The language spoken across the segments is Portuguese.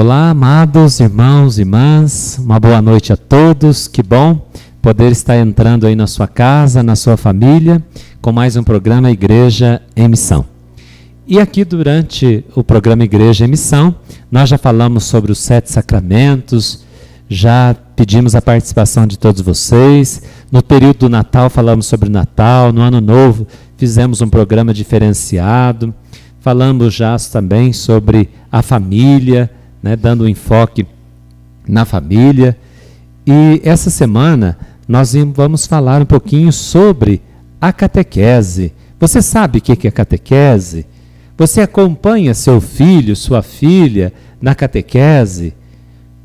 Olá, amados irmãos e irmãs, uma boa noite a todos. Que bom poder estar entrando aí na sua casa, na sua família, com mais um programa Igreja em Missão. E aqui durante o programa Igreja em Missão, nós já falamos sobre os 7 sacramentos, já pedimos a participação de todos vocês. No período do Natal falamos sobre o Natal, no Ano Novo fizemos um programa diferenciado, falamos já também sobre a família, dando um enfoque na família. E essa semana nós vamos falar um pouquinho sobre a catequese. Você sabe o que é catequese? Você acompanha seu filho, sua filha na catequese?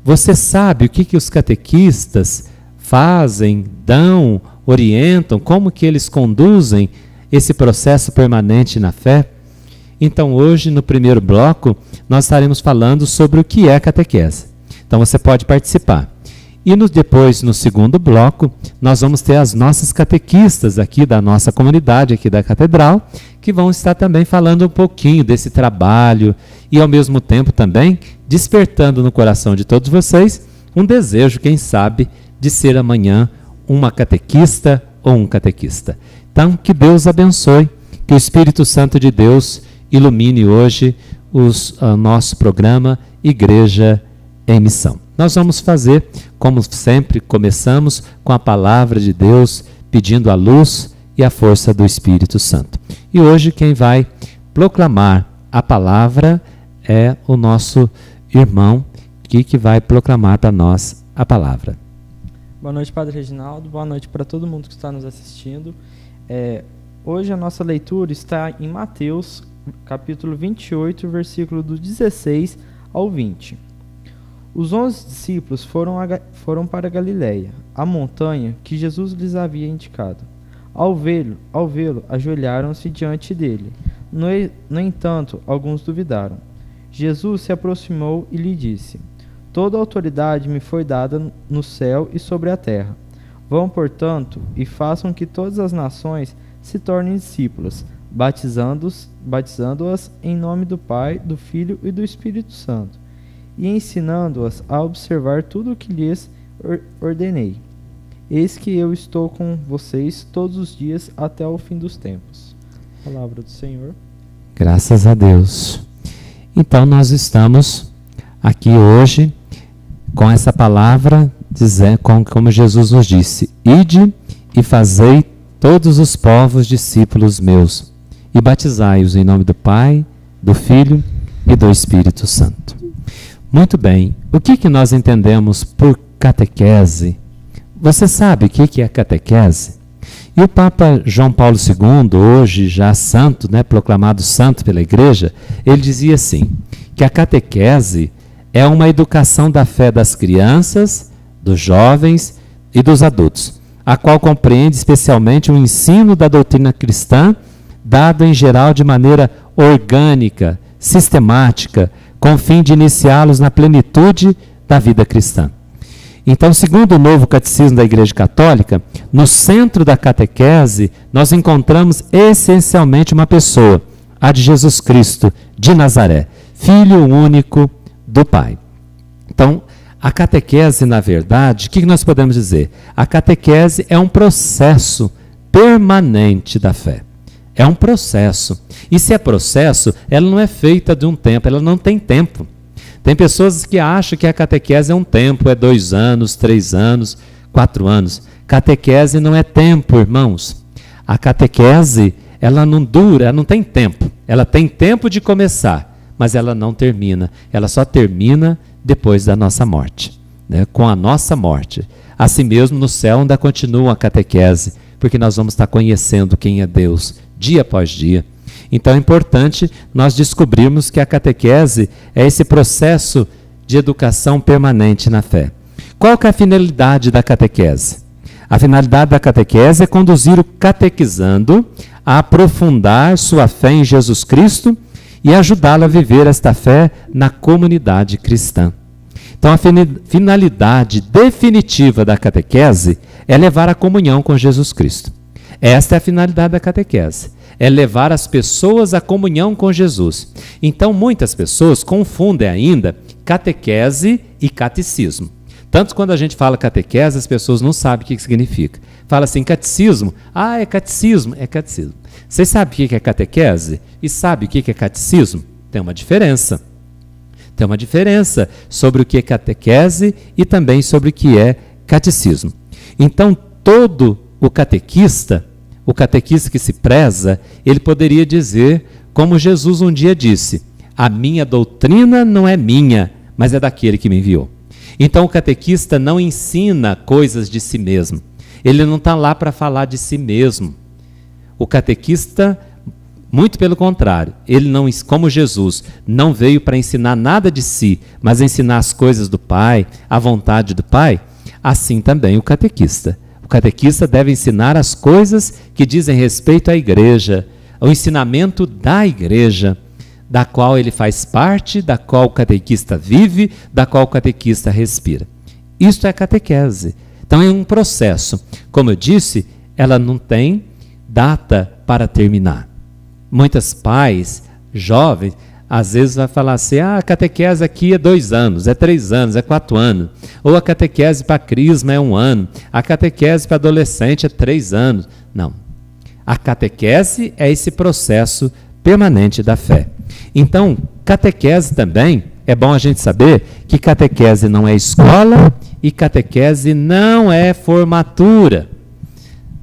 Você sabe o que os catequistas fazem, dão, orientam, como que eles conduzem esse processo permanente na fé? Então hoje, no primeiro bloco, nós estaremos falando sobre o que é catequese. Então você pode participar. E depois, no segundo bloco, nós vamos ter as nossas catequistas aqui da nossa comunidade, aqui da Catedral, que vão estar também falando um pouquinho desse trabalho e, ao mesmo tempo, também despertando no coração de todos vocês um desejo, quem sabe, de ser amanhã uma catequista ou um catequista. Então, que Deus abençoe, que o Espírito Santo de Deus ilumine hoje o nosso programa Igreja em Missão. Nós vamos fazer, como sempre, começamos com a palavra de Deus, pedindo a luz e a força do Espírito Santo. E hoje quem vai proclamar a palavra é o nosso irmão que vai proclamar para nós a palavra. Boa noite, Padre Reginaldo. Boa noite para todo mundo que está nos assistindo. Hoje a nossa leitura está em Mateus, capítulo 28, versículo do 16 ao 20. Os 11 discípulos foram para Galiléia, a montanha que Jesus lhes havia indicado. Ao vê-lo, ajoelharam-se diante dele. No entanto, alguns duvidaram. Jesus se aproximou e lhe disse: Toda a autoridade me foi dada no céu e sobre a terra. Vão, portanto, e façam que todas as nações se tornem discípulas, batizando-as em nome do Pai, do Filho e do Espírito Santo, e ensinando-as a observar tudo o que lhes ordenei. Eis que eu estou com vocês todos os dias até o fim dos tempos. Palavra do Senhor. Graças a Deus. Então nós estamos aqui hoje com essa palavra, como Jesus nos disse: Ide e fazei todos os povos discípulos meus, e batizai-os em nome do Pai, do Filho e do Espírito Santo. Muito bem, o que nós entendemos por catequese? Você sabe o que é catequese? E o Papa João Paulo II, hoje já santo, proclamado santo pela Igreja, ele dizia assim, que a catequese é uma educação da fé das crianças, dos jovens e dos adultos, a qual compreende especialmente o ensino da doutrina cristã, dado em geral de maneira orgânica, sistemática, com o fim de iniciá-los na plenitude da vida cristã. Então, segundo o novo catecismo da Igreja Católica, no centro da catequese, nós encontramos essencialmente uma pessoa, a de Jesus Cristo de Nazaré, Filho único do Pai. Então, a catequese, na verdade, o que nós podemos dizer? A catequese é um processo permanente da fé. É um processo. E se é processo, ela não é feita de um tempo, ela não tem tempo. Tem pessoas que acham que a catequese é um tempo, é 2 anos, 3 anos, 4 anos. Catequese não é tempo, irmãos. A catequese, ela não dura, ela não tem tempo. Ela tem tempo de começar, mas ela não termina. Ela só termina depois da nossa morte, com a nossa morte. Assim mesmo, no céu ainda continua a catequese, porque nós vamos estar conhecendo quem é Deus, dia após dia. Então é importante nós descobrirmos que a catequese é esse processo de educação permanente na fé. Qual que é a finalidade da catequese? A finalidade da catequese é conduzir o catequizando a aprofundar sua fé em Jesus Cristo e ajudá-lo a viver esta fé na comunidade cristã. Então a finalidade definitiva da catequese é levar a comunhão com Jesus Cristo. Esta é a finalidade da catequese. é levar as pessoas à comunhão com Jesus. Então, muitas pessoas confundem ainda catequese e catecismo. Tanto quando a gente fala catequese, as pessoas não sabem o que significa. Fala assim, catecismo. Ah, é catecismo. É catecismo. Vocês sabem o que é catequese? E sabem o que é catecismo? Tem uma diferença. Tem uma diferença sobre o que é catequese e também sobre o que é catecismo. Então, todo o catequista que se preza, ele poderia dizer, como Jesus um dia disse, a minha doutrina não é minha, mas é daquele que me enviou. Então, o catequista não ensina coisas de si mesmo. Ele não está lá para falar de si mesmo. O catequista, muito pelo contrário, ele não, como Jesus, não veio para ensinar nada de si, mas ensinar as coisas do Pai, a vontade do Pai, assim também o catequista. O catequista deve ensinar as coisas que dizem respeito à igreja, ao ensinamento da igreja, da qual ele faz parte, da qual o catequista vive, da qual o catequista respira. Isto é catequese. Então é um processo. Como eu disse, ela não tem data para terminar. Muitos pais, jovens, às vezes vai falar assim, a catequese aqui é 2 anos, é 3 anos, é 4 anos. Ou a catequese para crisma é 1 ano. A catequese para adolescente é 3 anos. Não. A catequese é esse processo permanente da fé. Então, catequese também, é bom a gente saber que catequese não é escola e catequese não é formatura.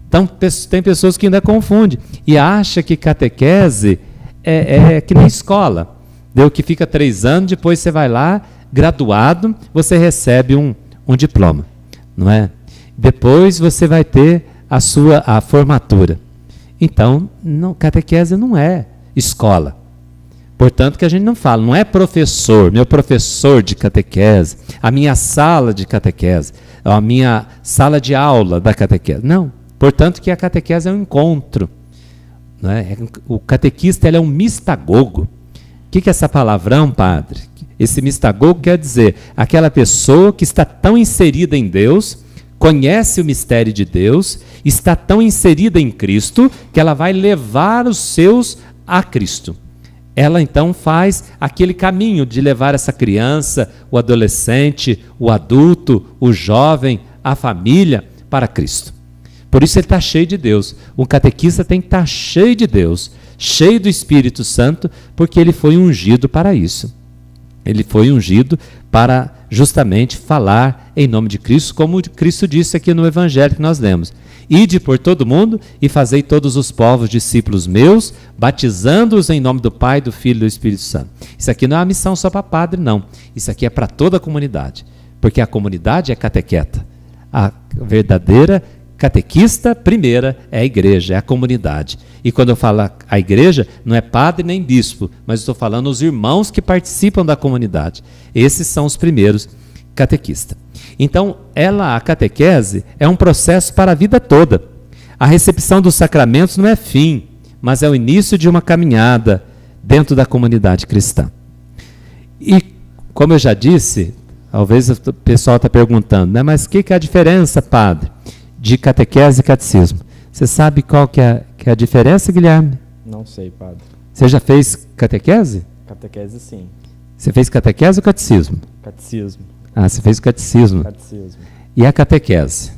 Então, tem pessoas que ainda confundem e acham que catequese é que nem escola. Deu que fica 3 anos, depois você vai lá, graduado, você recebe um diploma, não é? Depois você vai ter a formatura. Então, catequese não é escola. Portanto, que a gente não fala, não é professor, meu professor de catequese, a minha sala de catequese, a minha sala de aula da catequese. Não. Portanto, que a catequese é um encontro. Não é? O catequista ele é um mistagogo. O que é essa palavrão, padre? Esse mistagogo quer dizer aquela pessoa que está tão inserida em Deus, conhece o mistério de Deus, está tão inserida em Cristo, que ela vai levar os seus a Cristo. Ela então faz aquele caminho de levar essa criança, o adolescente, o adulto, o jovem, a família para Cristo. Por isso ele está cheio de Deus. Um catequista tem que estar cheio de Deus, cheio do Espírito Santo, porque ele foi ungido para isso. Ele foi ungido para justamente falar em nome de Cristo, como Cristo disse aqui no Evangelho que nós lemos. Ide por todo mundo e fazei todos os povos discípulos meus, batizando-os em nome do Pai, do Filho e do Espírito Santo. Isso aqui não é uma missão só para padre, não. Isso aqui é para toda a comunidade, porque a comunidade é catequeta. A verdadeira catequista primeira é a igreja, é a comunidade. E quando eu falo a igreja, não é padre nem bispo, mas estou falando os irmãos que participam da comunidade. Esses são os primeiros catequistas. Então, a catequese é um processo para a vida toda. A recepção dos sacramentos não é fim, mas é o início de uma caminhada dentro da comunidade cristã. E, como eu já disse, talvez o pessoal está perguntando, né, mas o que é a diferença, padre, de catequese e catecismo? Você sabe qual que é a diferença, Guilherme? Não sei, padre. Você já fez catequese? Catequese, sim. Você fez catequese ou catecismo? Catecismo. Ah, você fez catecismo. Catecismo. E a catequese?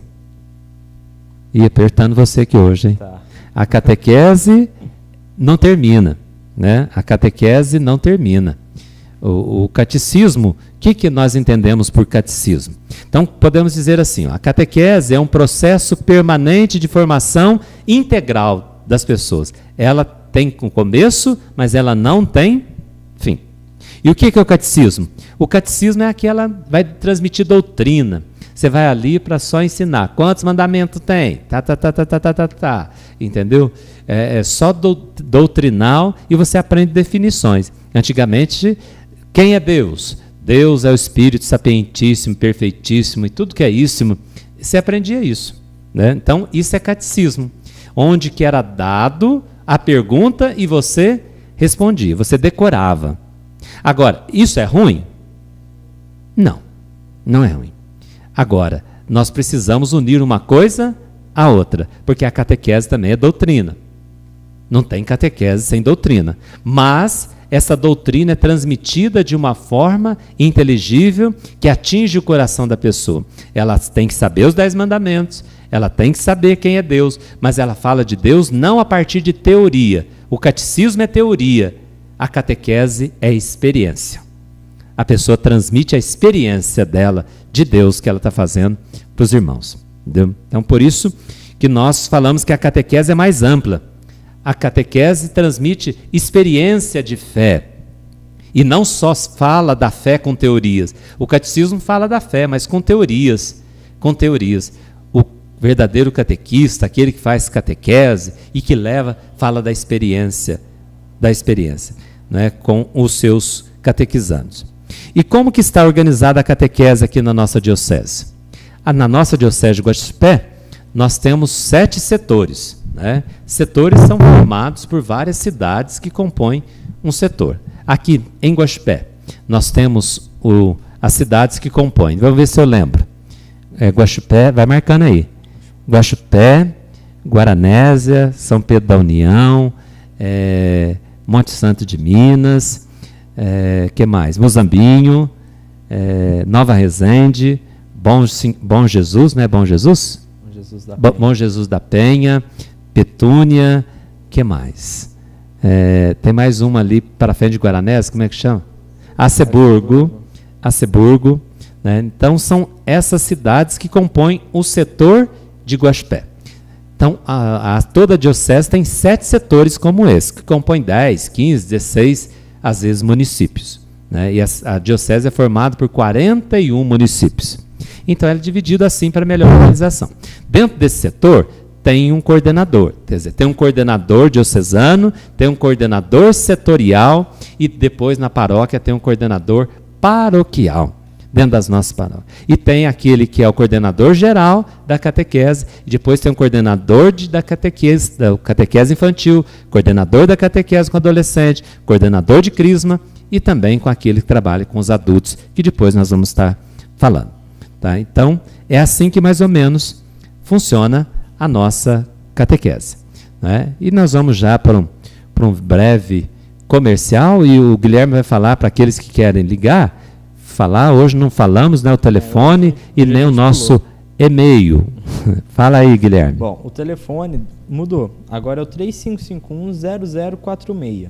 Ia apertando você aqui hoje, hein? Tá. A catequese não termina, né? A catequese não termina. O catecismo, o que nós entendemos por catecismo? Então, podemos dizer assim, a catequese é um processo permanente de formação integral das pessoas. Ela tem um começo, mas ela não tem fim. E o que é o catecismo? O catecismo é aquela, vai transmitir doutrina. Você vai ali para só ensinar. Quantos mandamentos tem? Entendeu? É só doutrinal e você aprende definições. Antigamente, quem é Deus? Deus é o Espírito sapientíssimo, perfeitíssimo e tudo que é íssimo. Você aprendia isso, né? Então, isso é catecismo. Onde que era dado a pergunta e você respondia, você decorava. Agora, isso é ruim? Não, não é ruim. Agora, nós precisamos unir uma coisa à outra, porque a catequese também é doutrina. Não tem catequese sem doutrina. Mas essa doutrina é transmitida de uma forma inteligível que atinge o coração da pessoa. Ela tem que saber os 10 mandamentos, ela tem que saber quem é Deus, mas ela fala de Deus não a partir de teoria. O catecismo é teoria, a catequese é experiência. A pessoa transmite a experiência dela, de Deus, que ela está fazendo para os irmãos. Entendeu? Então, por isso que nós falamos que a catequese é mais ampla. A catequese transmite experiência de fé. E não só fala da fé com teorias. O catecismo fala da fé, mas com teorias. Com teorias. O verdadeiro catequista, aquele que faz catequese e que leva, fala da experiência, né, com os seus catequizandos. E como que está organizada a catequese aqui na nossa diocese? Na nossa diocese de Guaxupé, nós temos 7 setores. Né? Setores são formados por várias cidades que compõem um setor. Aqui em Guaxupé, nós temos as cidades que compõem. Vamos ver se eu lembro. Guaxupé, vai marcando aí. Guaxupé, Guaranésia, São Pedro da União, Monte Santo de Minas, que mais? Mozambinho, Nova Resende, Bom Jesus, né? Bom Jesus? Bom Jesus da Penha, Petúnia, que mais? Tem mais uma ali para frente de Guaranésia, como é que chama? Aceburgo, né? Então são essas cidades que compõem o setor de Guaxupé. Então toda a diocese tem 7 setores como esse, que compõem 10, 15, 16, às vezes municípios. Né? E a diocese é formada por 41 municípios. Então ela é dividida assim para melhor organização. Dentro desse setor tem um coordenador, quer dizer, tem um coordenador diocesano, tem um coordenador setorial e depois na paróquia tem um coordenador paroquial, dentro das nossas paróquias. E tem aquele que é o coordenador geral da catequese, e depois tem um coordenador da catequese infantil, coordenador da catequese com adolescente, coordenador de crisma e também com aquele que trabalha com os adultos, que depois nós vamos estar falando. Tá? Então, é assim que mais ou menos funciona a nossa catequese. Né? E nós vamos já para um breve comercial e o Guilherme vai falar para aqueles que querem ligar, hoje não falamos, né, o telefone e nem o nosso e-mail. Fala aí, Guilherme. Bom, o telefone mudou, agora é o 3551-0046.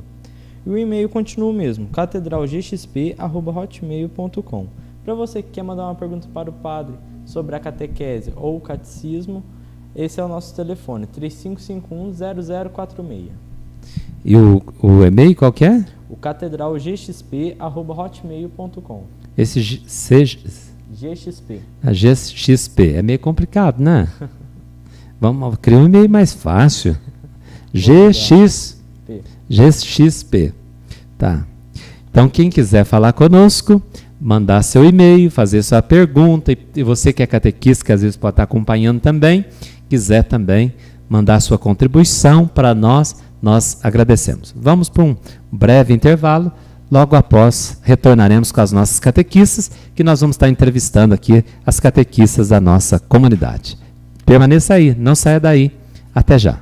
E o e-mail continua o mesmo, catedralgxp@hotmail.com. Para você que quer mandar uma pergunta para o padre sobre a catequese ou o catecismo, esse é o nosso telefone, 3551-0046. E o e-mail qual que é? O catedralgxp@hotmail.com. Esse GXP. A GXP é meio complicado, né? Vamos criar um e-mail mais fácil. GXP. Tá. Então, quem quiser falar conosco, mandar seu e-mail, fazer sua pergunta, e você que é catequista, que às vezes pode estar acompanhando também, quiser também mandar sua contribuição para nós agradecemos. Vamos para um breve intervalo, logo após retornaremos com as nossas catequistas, que nós vamos estar entrevistando aqui as catequistas da nossa comunidade. Permaneça aí, não saia daí, até já.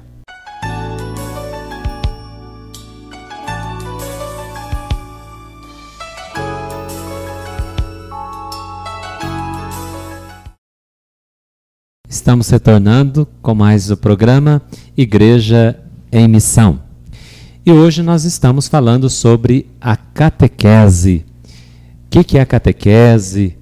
Estamos retornando com mais o programa Igreja em Missão. E hoje nós estamos falando sobre a catequese. O que é a catequese?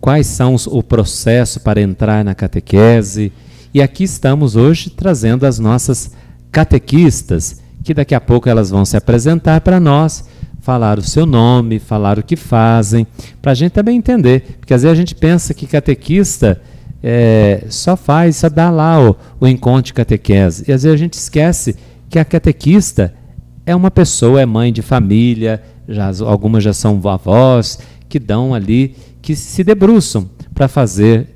Quais são o processo para entrar na catequese? E aqui estamos hoje trazendo as nossas catequistas, que daqui a pouco elas vão se apresentar para nós, falar o seu nome, falar o que fazem, para a gente também entender. Porque às vezes a gente pensa que catequista só dá lá o encontro de catequese. E às vezes a gente esquece que a catequista é uma pessoa, é mãe de família, algumas já são avós, que dão ali, que se debruçam para fazer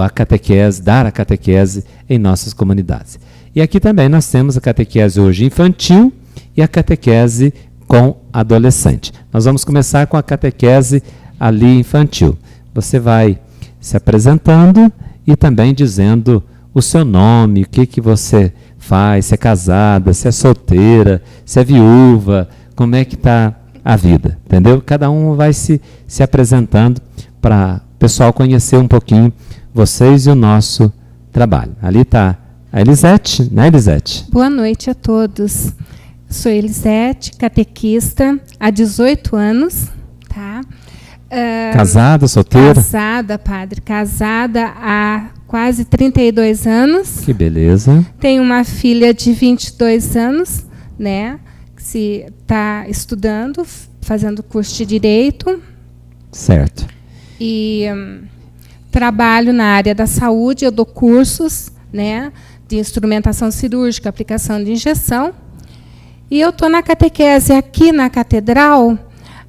a catequese, dar a catequese em nossas comunidades. E aqui também nós temos a catequese hoje infantil e a catequese com adolescente. Nós vamos começar com a catequese ali infantil. Você vai se apresentando e também dizendo o seu nome, o que você faz, se é casada, se é solteira, se é viúva, como é que está a vida, entendeu? Cada um vai se apresentando para o pessoal conhecer um pouquinho vocês e o nosso trabalho. Ali está a Elisete, né, Elisete? Boa noite a todos. Sou Elisete, catequista há 18 anos, tá? Casada, solteira? Casada, padre. Casada há quase 32 anos. Que beleza. Tenho uma filha de 22 anos, né? Que está estudando, fazendo curso de Direito. Certo. E trabalho na área da saúde, eu dou cursos, né? De instrumentação cirúrgica, aplicação de injeção. E eu estou na catequese aqui na Catedral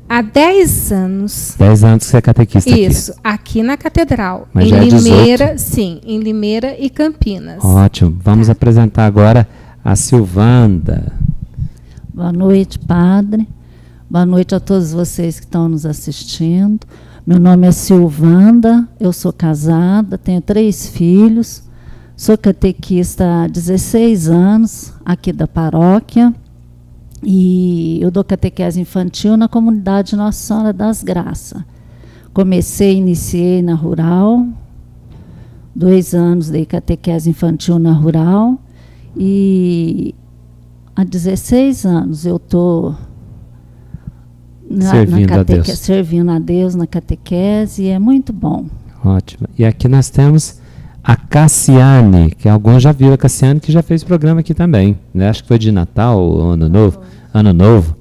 há 10 anos. 10 anos que você é catequista aqui. Isso, aqui na Catedral. Mas em já é Limeira, 18. sim, em Limeira e Campinas. Ótimo. Vamos apresentar agora a Silvanda. Boa noite, padre. Boa noite a todos vocês que estão nos assistindo. Meu nome é Silvanda, eu sou casada, tenho 3 filhos, sou catequista há 16 anos aqui da paróquia. E eu dou catequese infantil na comunidade Nossa Senhora das Graças. Iniciei na Rural, 2 anos dei catequese infantil na Rural, e há 16 anos eu estou servindo a Deus na catequese, e é muito bom. Ótimo. E aqui nós temos a Cassiane, que alguns já viram a Cassiane, que já fez programa aqui também, né? Acho que foi de Natal ou Ano Novo.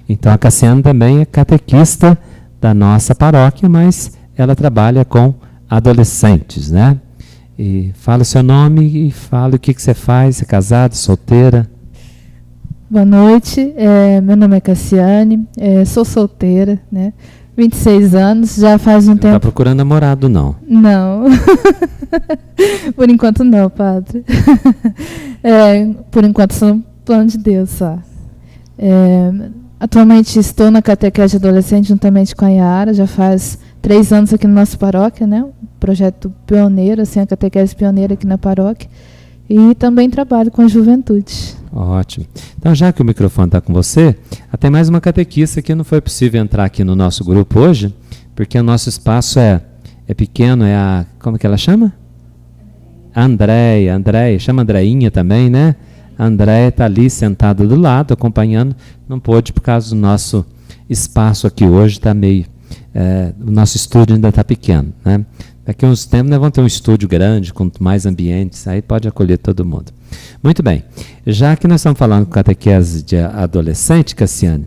Então a Cassiane também é catequista da nossa paróquia, mas ela trabalha com adolescentes, né? E fala o seu nome e fala o que você faz, se é casada, solteira. Boa noite, meu nome é Cassiane, sou solteira, né? 26 anos, já faz um tempo... Não está procurando namorado, não? Não. Por enquanto não, padre. Por enquanto sou um plano de Deus só. Atualmente estou na catequese adolescente juntamente com a Yara, já faz 3 anos aqui na nossa paróquia, né? Um projeto pioneiro, assim, a catequese pioneira aqui na paróquia. E também trabalho com a juventude. Ótimo. Então, já que o microfone está com você, até mais uma catequista que não foi possível entrar aqui no nosso grupo hoje, porque o nosso espaço é pequeno, é a... Como que ela chama? Andréia, chama Andreinha também, né? A Andréia está ali sentada do lado, acompanhando, não pôde por causa do nosso espaço aqui hoje, está meio... o nosso estúdio ainda está pequeno, né? Daqui a uns tempos nós vamos ter um estúdio grande, com mais ambientes, aí pode acolher todo mundo. Muito bem. Já que nós estamos falando com catequese de adolescente, Cassiane,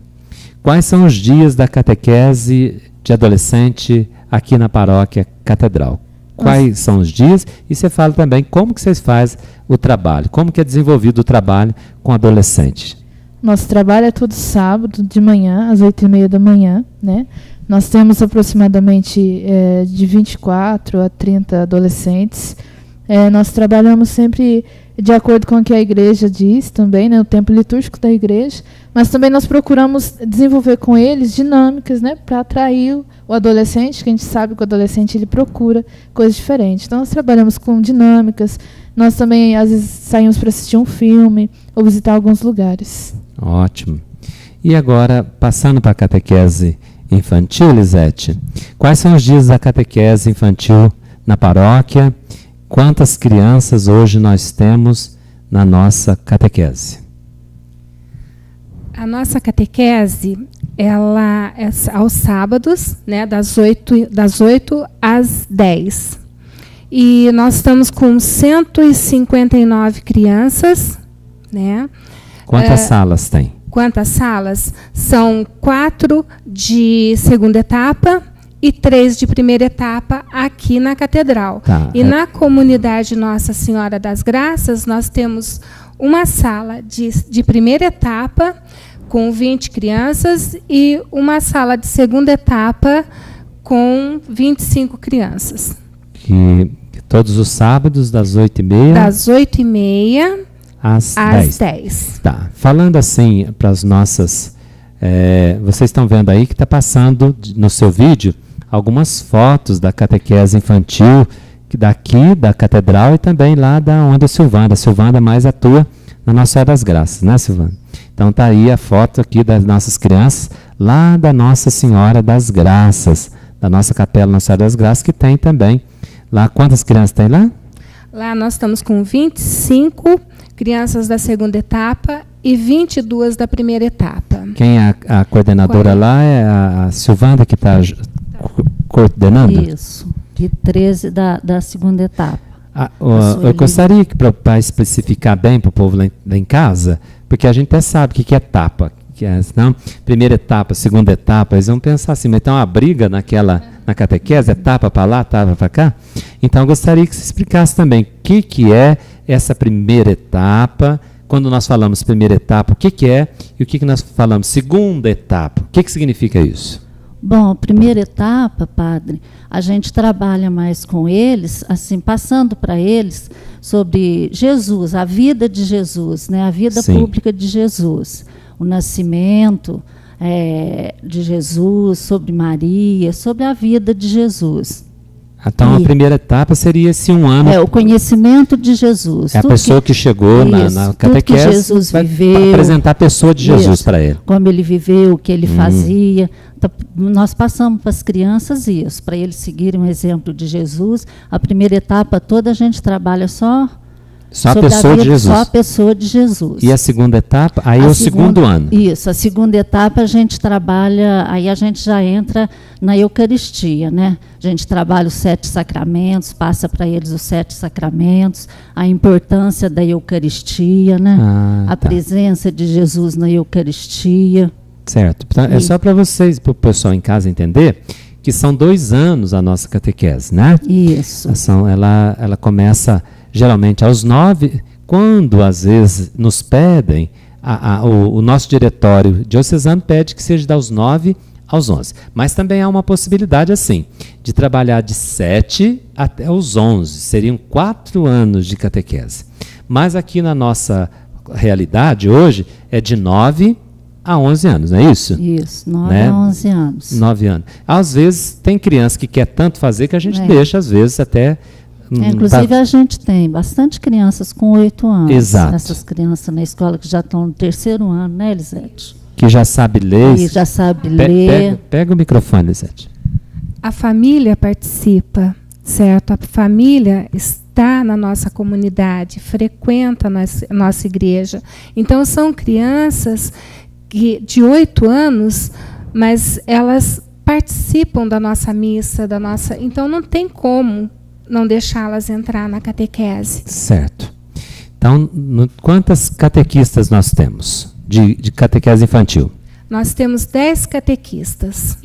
quais são os dias da catequese de adolescente aqui na paróquia Catedral? Quais são os dias? E você fala também como que vocês fazem o trabalho, como que é desenvolvido o trabalho com adolescente. Nosso trabalho é todo sábado de manhã, às 8h30 da manhã, né? Nós temos aproximadamente de 24 a 30 adolescentes. Nós trabalhamos sempre de acordo com o que a igreja diz também, né, o tempo litúrgico da igreja, mas também nós procuramos desenvolver com eles dinâmicas, né, para atrair o adolescente, que a gente sabe que o adolescente ele procura coisas diferentes. Então nós trabalhamos com dinâmicas, nós também às vezes saímos para assistir um filme ou visitar alguns lugares. Ótimo. E agora, passando para a catequese infantil, Elisete, quais são os dias da catequese infantil na paróquia? Quantas crianças hoje nós temos na nossa catequese? A nossa catequese, ela é aos sábados, né, das 8 às 10. E nós estamos com 159 crianças, né? Quantas salas tem? Quantas salas? São 4 de segunda etapa e 3 de primeira etapa aqui na Catedral. Tá. E na comunidade Nossa Senhora das Graças, nós temos uma sala de primeira etapa com 20 crianças e uma sala de segunda etapa com 25 crianças. Que todos os sábados, das 8h30? Das 8h30 às 10. Tá. Falando assim para as nossas... vocês estão vendo aí que está passando no seu vídeo algumas fotos da catequese infantil daqui da Catedral e também lá da onde a Silvanda. A Silvanda mais atua na Nossa Senhora das Graças, né, Silvana? Então tá aí a foto aqui das nossas crianças, lá da Nossa Senhora das Graças, da nossa capela Nossa Senhora das Graças, que tem também lá. Quantas crianças tem lá? Lá nós estamos com 25 crianças da segunda etapa e 22 da primeira etapa. Quem é a coordenadora lá é a Silvana, que está coordenando? Isso, de 13 da segunda etapa. Eu gostaria que, para especificar bem para o povo lá em casa, porque a gente até sabe o que é etapa. Não, primeira etapa, segunda etapa, eles vão pensar assim, mas então a briga na catequese, etapa para lá, etapa para cá. Então eu gostaria que você explicasse também o que é essa primeira etapa. Quando nós falamos primeira etapa, o que é, e o que nós falamos segunda etapa, o que significa isso? Bom, primeira etapa, padre, a gente trabalha mais com eles, assim, passando para eles sobre Jesus, a vida de Jesus, né, a vida pública de Jesus, o nascimento de Jesus, sobre Maria, sobre a vida de Jesus. Então, a primeira etapa seria esse 1 ano. O conhecimento de Jesus. É a pessoa que chegou na catequese, Jesus vai viveu, apresentar a pessoa de Jesus para ele. Como ele viveu, o que ele fazia. Então, nós passamos para as crianças isso, para eles seguirem o exemplo de Jesus. A primeira etapa toda a gente trabalha só a pessoa de Jesus. Só a pessoa de Jesus. E a segunda etapa, aí é o segundo ano. Isso, a segunda etapa a gente trabalha, aí a gente já entra na Eucaristia, né? A gente trabalha os 7 sacramentos, passa para eles os 7 sacramentos, a importância da Eucaristia, né? A presença de Jesus na Eucaristia. Certo. Então, é só para vocês, para o pessoal em casa entender, que são 2 anos a nossa catequese, né? Isso. Ela começa geralmente aos 9, quando às vezes nos pedem, o nosso diretório diocesano pede que seja dos 9 aos 11. Mas também há uma possibilidade assim, de trabalhar de 7 até os 11, seriam 4 anos de catequese. Mas aqui na nossa realidade hoje é de 9 a 11 anos, não é isso? Isso, 9 a 11 anos. 9 anos. Às vezes tem criança que quer tanto fazer que a gente deixa, às vezes, até... inclusive a gente tem bastante crianças com 8 anos. Exato. Essas crianças na escola que já estão no 3º ano, né, Elisete? Que já sabe ler. Que já sabe ler. Pega o microfone, Elisete. A família participa, certo? A família está na nossa comunidade, frequenta a nossa igreja. Então, são crianças de 8 anos, mas elas participam da nossa missa, então não tem como não deixá-las entrar na catequese. Certo. Então, quantas catequistas nós temos de catequese infantil? Nós temos 10 catequistas.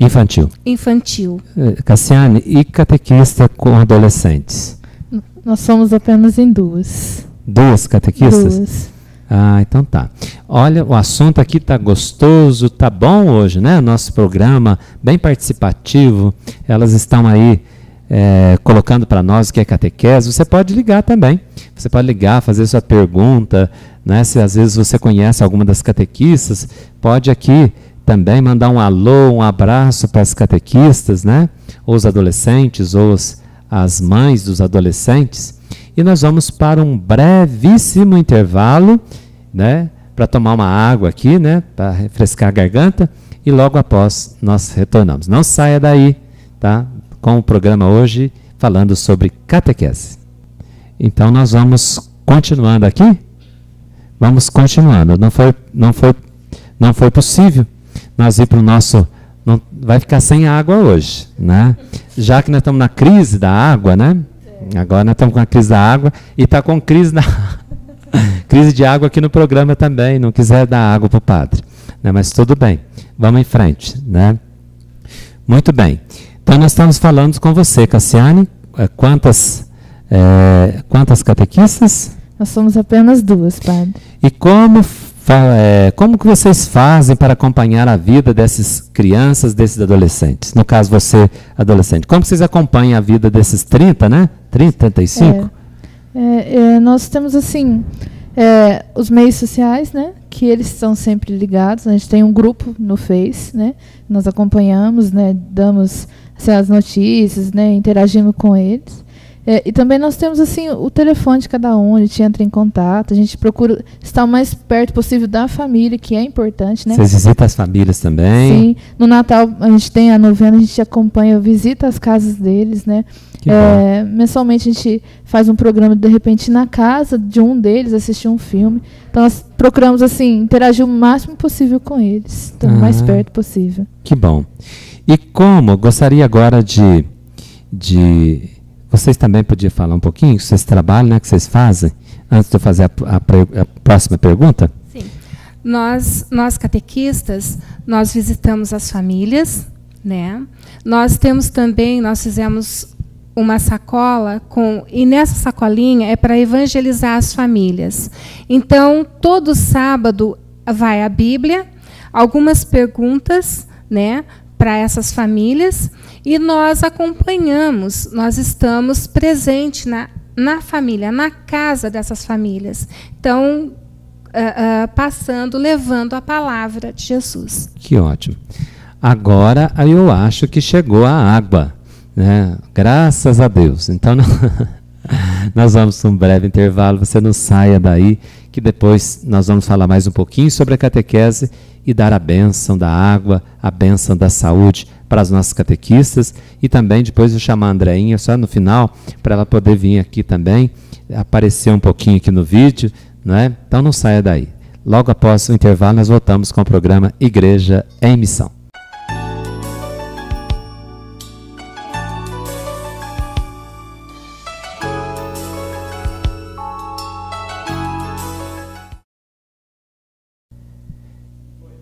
Infantil. Cassiane, e catequista com adolescentes? Nós somos apenas em 2. 2 catequistas? 2. Então tá. Olha, o assunto aqui tá gostoso, tá bom hoje, né? Nosso programa bem participativo. Elas estão aí colocando para nós o que é catequese. Você pode ligar também. Você pode ligar, fazer sua pergunta, né? Se às vezes você conhece alguma das catequistas, pode aqui também mandar um alô, um abraço para as catequistas, né? Ou os adolescentes, ou as mães dos adolescentes. E nós vamos para um brevíssimo intervalo, né? Para tomar uma água aqui, né? Para refrescar a garganta. E logo após nós retornamos. Não saia daí, tá? Com o programa hoje falando sobre catequese. Então nós vamos continuando aqui. Vamos continuando. Não foi possível nós ir para o nosso... Não, vai ficar sem água hoje, né? Já que nós estamos na crise da água, né? Agora nós estamos com a crise da água e está com crise de água aqui no programa também. Não quiser dar água para o padre, né? Mas tudo bem. Vamos em frente, né? Muito bem. Então, nós estamos falando com você, Cassiane. Quantas catequistas? Nós somos apenas 2, padre. E como que vocês fazem para acompanhar a vida dessas crianças, desses adolescentes? No caso, você, adolescente. Como vocês acompanham a vida desses 30, né? 30, 35? Nós temos, assim, os meios sociais, né? Que eles estão sempre ligados. A gente tem um grupo no Face, né? Nós acompanhamos, né? Damos as notícias, né? Interagimos com eles. E também nós temos assim o telefone de cada um, a gente entra em contato, a gente procura estar o mais perto possível da família, que é importante, né? Vocês visitam as famílias também? Sim, no Natal a gente tem a novena, a gente acompanha, visita as casas deles, né? Mensalmente a gente faz um programa, de repente, na casa de um deles, assistir um filme. Então nós procuramos assim interagir o máximo possível com eles, o mais perto possível. Que bom. E como, gostaria agora de vocês também podiam falar um pouquinho, que vocês trabalham, né, que vocês fazem, antes de eu fazer a próxima pergunta? Sim. Nós catequistas, nós visitamos as famílias, né? Nós fizemos uma sacola e nessa sacolinha é para evangelizar as famílias. Então, todo sábado vai a Bíblia, algumas perguntas, né, para essas famílias, e nós acompanhamos, nós estamos presentes na família, na casa dessas famílias. Então, levando a palavra de Jesus. Que ótimo. Agora eu acho que chegou a água, né? Graças a Deus. Então, nós vamos para um breve intervalo, você não saia daí, que depois nós vamos falar mais um pouquinho sobre a catequese e dar a bênção da água, a bênção da saúde para as nossas catequistas, e também depois eu chamar a Andreinha só no final, para ela poder vir aqui também, aparecer um pouquinho aqui no vídeo, né? Então não saia daí. Logo após o intervalo nós voltamos com o programa Igreja em Missão.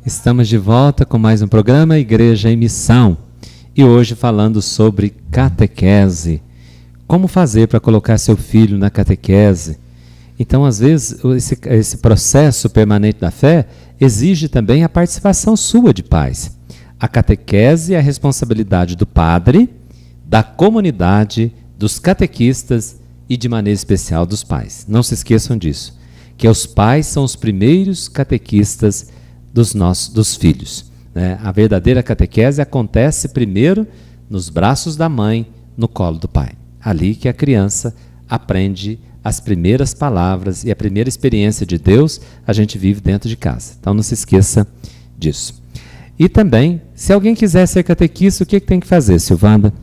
Estamos de volta com mais um programa Igreja em Missão, e hoje falando sobre catequese. Como fazer para colocar seu filho na catequese? Então, às vezes, esse processo permanente da fé exige também a participação sua de pais. A catequese é a responsabilidade do padre, da comunidade, dos catequistas e, de maneira especial, dos pais. Não se esqueçam disso, que os pais são os primeiros catequistas dos filhos, né? A verdadeira catequese acontece primeiro nos braços da mãe, no colo do pai. Ali que a criança aprende as primeiras palavras e a primeira experiência de Deus a gente vive dentro de casa. Então não se esqueça disso. E também, se alguém quiser ser catequista, o que tem que fazer, Silvanda?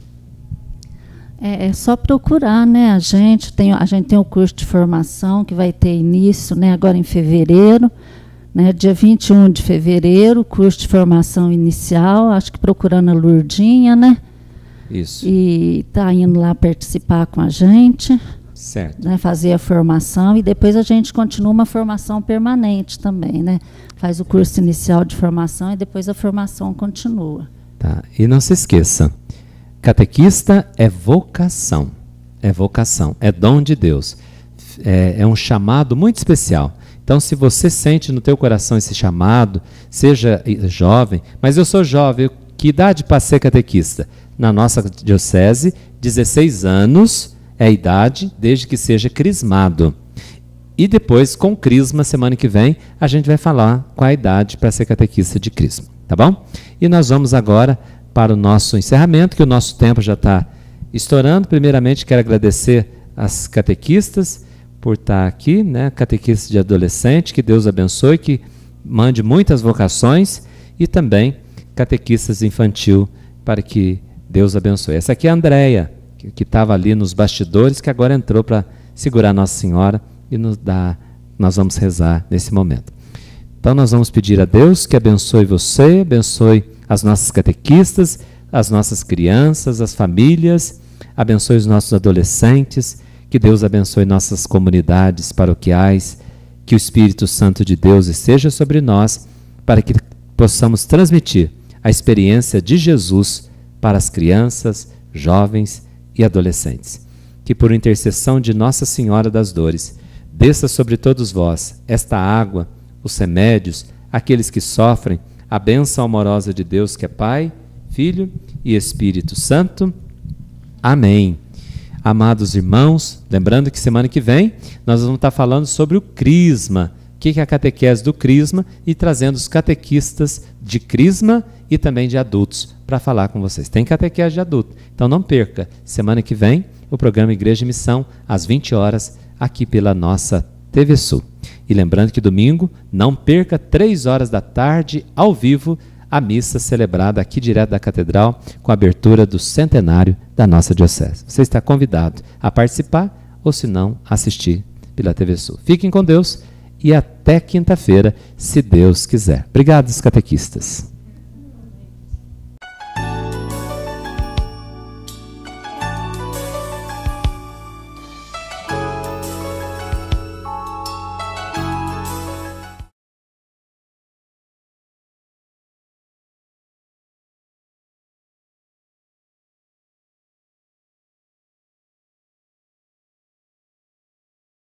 É só procurar, né? A gente tem o curso de formação que vai ter início, né, agora em fevereiro. Né, dia 21 de fevereiro, curso de formação inicial, acho que procurando a Lurdinha, né? Isso. E está indo lá participar com a gente. Certo. Né, fazer a formação, e depois a gente continua uma formação permanente também, né? Faz o curso inicial de formação e depois a formação continua. Tá. E não se esqueça, catequista é vocação. É vocação, é dom de Deus. É um chamado muito especial. Então, se você sente no teu coração esse chamado, seja jovem, mas eu sou jovem, que idade para ser catequista? Na nossa diocese, 16 anos é a idade, desde que seja crismado. E depois, com crisma, semana que vem, a gente vai falar qual a idade para ser catequista de crisma, tá bom? E nós vamos agora para o nosso encerramento, que o nosso tempo já está estourando. Primeiramente, quero agradecer às catequistas por estar aqui, né? Catequista de adolescente, que Deus abençoe, que mande muitas vocações, e também catequistas infantil, para que Deus abençoe. Essa aqui é a Andréia, que estava ali nos bastidores, que agora entrou para segurar Nossa Senhora e nós vamos rezar nesse momento. Então nós vamos pedir a Deus que abençoe você, abençoe as nossas catequistas, as nossas crianças, as famílias, abençoe os nossos adolescentes. Que Deus abençoe nossas comunidades paroquiais, que o Espírito Santo de Deus esteja sobre nós, para que possamos transmitir a experiência de Jesus para as crianças, jovens e adolescentes. Que por intercessão de Nossa Senhora das Dores, desça sobre todos vós esta água, os remédios, aqueles que sofrem, a bênção amorosa de Deus, que é Pai, Filho e Espírito Santo. Amém. Amados irmãos, lembrando que semana que vem nós vamos estar falando sobre o crisma, o que é a catequese do crisma, e trazendo os catequistas de crisma e também de adultos para falar com vocês. Tem catequese de adulto, então não perca, semana que vem o programa Igreja e Missão, às 20 horas, aqui pela nossa TV Sul. E lembrando que domingo, não perca, 3 horas da tarde, ao vivo, a missa celebrada aqui direto da Catedral, com a abertura do centenário da nossa Diocese. Você está convidado a participar, ou se não, assistir pela TV Sul. Fiquem com Deus e até quinta-feira, se Deus quiser. Obrigado, catequistas.